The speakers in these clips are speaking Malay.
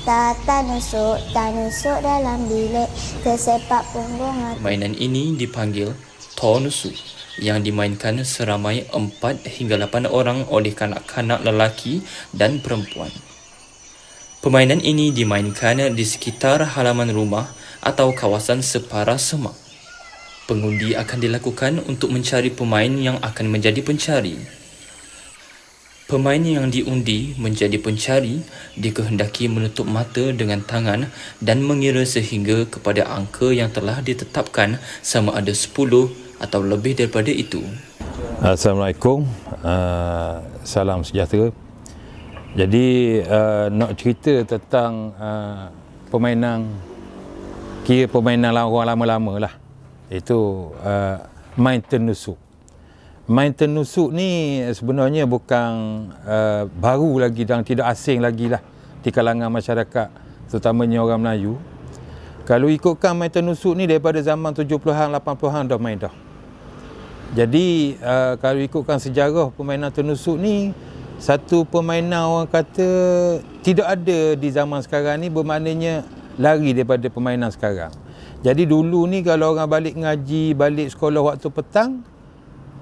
Tak nusuk dalam bilik, tersepak punggung. Permainan ini dipanggil Tonusu yang dimainkan seramai 4 hingga 8 orang oleh kanak-kanak lelaki dan perempuan. Permainan ini dimainkan di sekitar halaman rumah atau kawasan separa semak. Pengundi akan dilakukan untuk mencari pemain yang akan menjadi pencari. Pemain yang diundi menjadi pencari dikehendaki menutup mata dengan tangan dan mengira sehingga kepada angka yang telah ditetapkan sama ada 10 atau lebih daripada itu. Assalamualaikum, salam sejahtera. Jadi nak cerita tentang permainan orang lama-lama lah. Itu main tenusuk. Main tenusuk ni sebenarnya bukan baru lagi dan tidak asing lagi lah di kalangan masyarakat, terutamanya orang Melayu. Kalau ikutkan main tenusuk ni daripada zaman 70-an, 80-an dah main dah. Jadi kalau ikutkan sejarah permainan tenusuk ni, satu permainan orang kata tidak ada di zaman sekarang ni, bermaknanya lari daripada permainan sekarang. Jadi dulu ni kalau orang balik ngaji, balik sekolah waktu petang,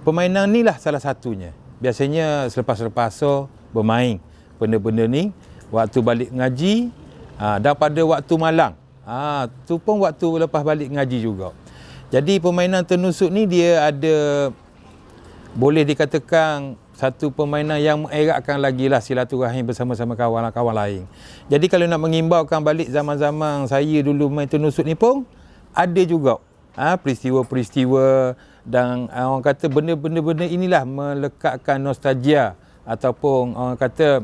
permainan ni lah salah satunya. Biasanya selepas-lepas asar bermain benda-benda ni waktu balik ngaji, dan pada waktu malam. Tu pun waktu lepas balik ngaji juga. Jadi permainan tenusuk ni dia ada, boleh dikatakan satu permainan yang mengeratkan lagi lah silaturahim bersama-sama kawan-kawan lain. Jadi kalau nak mengimbaukan balik zaman-zaman saya dulu main tenusuk ni pun ada juga peristiwa-peristiwa dan orang kata benda-benda inilah melekatkan nostalgia ataupun orang kata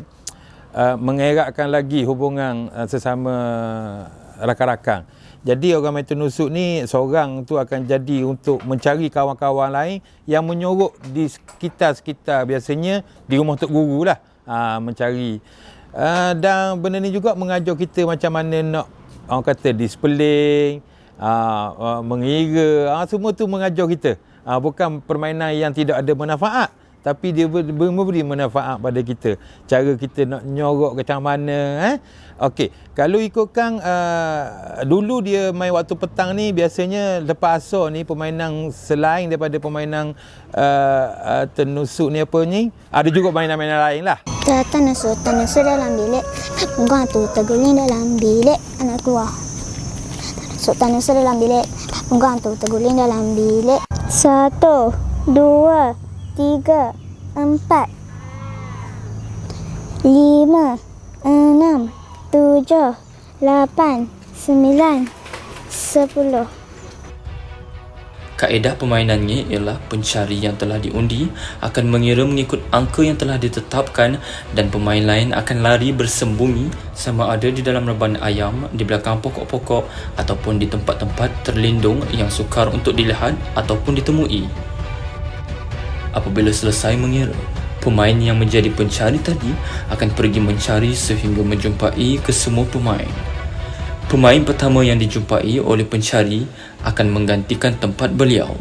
mengeratkan lagi hubungan sesama rakan-rakan. Jadi orang main tenusuk ni seorang tu akan jadi untuk mencari kawan-kawan lain yang menyorok di sekitar-sekitar, biasanya di rumah tok guru lah, mencari. Dan benda ni juga mengajar kita macam mana nak orang kata dispeling, mengira, semua tu mengajar kita. Bukan permainan yang tidak ada manfaat, tapi dia memberi manfaat pada kita. Cara kita nak nyorok macam mana. Okey, kalau ikutkan dulu dia main waktu petang ni, biasanya lepas asar ni permainan selain daripada permainan tenusuk ni apa ni, ada juga mainan-mainan lain lah. Tenusuk dalam bilik, punggung tu terguling dalam bilik, anak keluar. Tenusuk dalam bilik, punggung tu terguling dalam bilik. 1, 2, 3, 4, 5, 6, 7, 8, 9, 10. Kaedah permainannya ialah pencari yang telah diundi akan mengira mengikut angka yang telah ditetapkan dan pemain lain akan lari bersembunyi sama ada di dalam reban ayam, di belakang pokok-pokok ataupun di tempat-tempat terlindung yang sukar untuk dilihat ataupun ditemui. Apabila selesai mengira, pemain yang menjadi pencari tadi akan pergi mencari sehingga menjumpai kesemua pemain. Pemain pertama yang dijumpai oleh pencari akan menggantikan tempat beliau.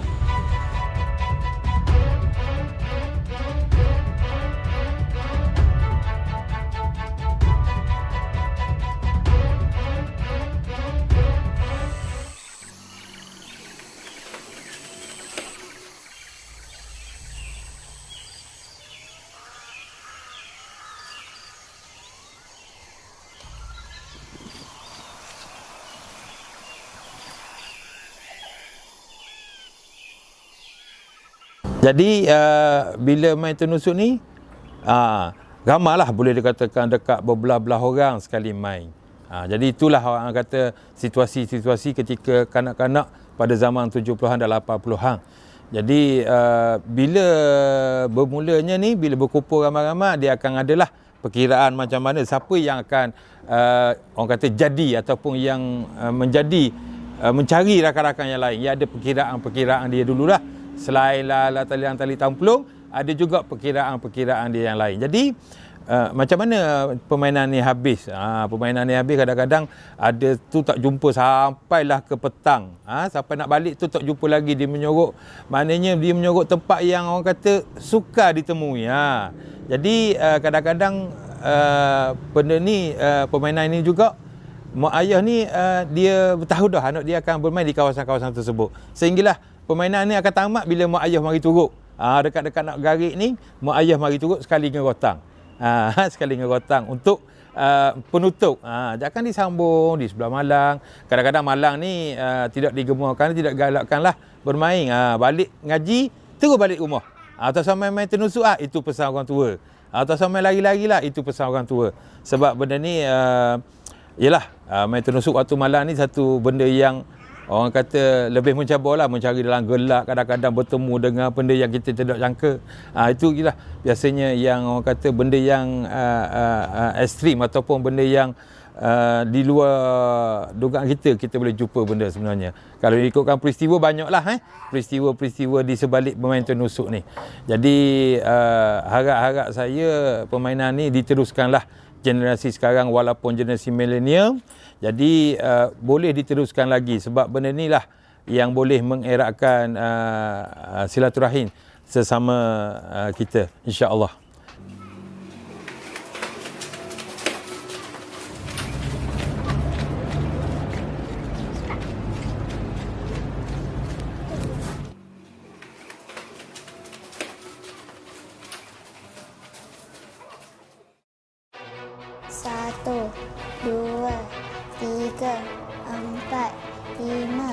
Jadi bila main tenusuk ni, ramailah boleh dikatakan dekat berbelah-belah orang sekali main. Jadi itulah orang kata situasi-situasi ketika kanak-kanak pada zaman 70-an dan 80-an. Jadi bila bermulanya ni, bila berkumpul ramai-ramai, dia akan adalah perkiraan macam mana siapa yang akan orang kata jadi ataupun yang menjadi mencari rakan-rakan yang lain. Ia ada perkiraan-perkiraan dia dululah. Selain tali tamplung, ada juga perkiraan-perkiraan dia yang lain. Jadi macam mana permainan ni habis? Permainan ni habis kadang-kadang ada tu tak jumpa sampailah ke petang. Sampai nak balik tu tak jumpa lagi, dia menyorok. Maknanya dia menyorok tempat yang orang kata sukar ditemui. Jadi kadang-kadang benda ni, permainan ini juga mak ayah ni dia bertahu dah anak dia akan bermain di kawasan-kawasan tersebut. Sehinggalah permainan ni akan tamat bila mak ayah mari turut. Dekat-dekat nak garik ni, mak ayah mari turut sekali ngerotang. Sekali ngerotang untuk penutup. Jangan disambung di sebelah malang. Kadang-kadang malang ni tidak digemarkan, tidak galakkanlah bermain. Balik ngaji, terus balik rumah. Atau sampai main tenusuk, itu pesan orang tua. Atau sampai lari-lari lah, itu pesan orang tua. Sebab benda ni yalah, main tenusuk waktu malam ni satu benda yang orang kata lebih mencabar lah, mencari dalam gelap, kadang-kadang bertemu dengan benda yang kita tidak jangka. Itu lah biasanya yang orang kata benda yang ekstrim ataupun benda yang di luar dugaan kita boleh jumpa benda sebenarnya. Kalau ikutkan peristiwa banyaklah peristiwa-peristiwa di sebalik bermain tenusuk ni. Jadi harap-harap saya permainan ni diteruskanlah generasi sekarang walaupun generasi milenial. Jadi boleh diteruskan lagi sebab benda ni lah yang boleh mengeratkan silaturahim sesama kita, insya-Allah. Satu, dua, tiga, empat, lima,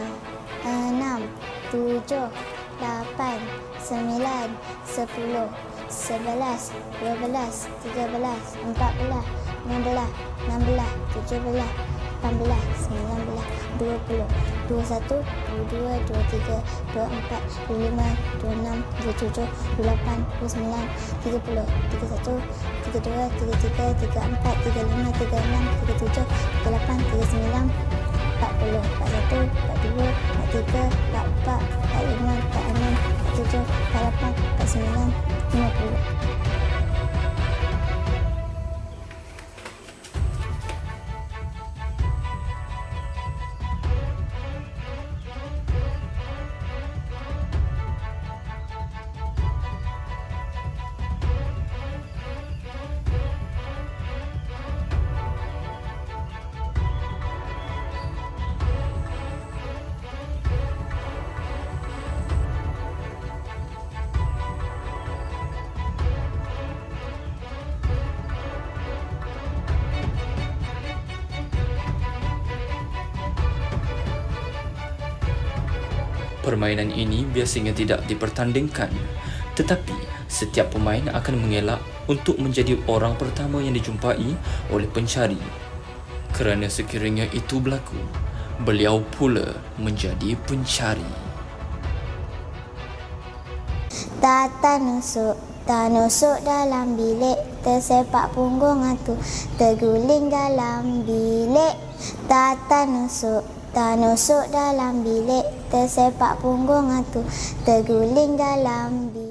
enam, tujuh, lapan, sembilan, 10, 11, 12, 13, 14, 15, 16, 17, 18, 19, 20, 21, 22, 23, 24, 25, 26, 27, 28, 29, 30, 31, 32, 33, 34, 35, 36, 37, 38, 39, 40, 41, 42, 43, 44, 45, 46, 47, 48, 49, 50. Permainan ini biasanya tidak dipertandingkan, tetapi setiap pemain akan mengelak untuk menjadi orang pertama yang dijumpai oleh pencari. Kerana sekiranya itu berlaku, beliau pula menjadi pencari. Tak nusuk dalam bilik, tersepak punggung atu, terguling dalam bilik. Tak nusuk dalam bilik, tersepak punggung atu, terguling dalam bilik.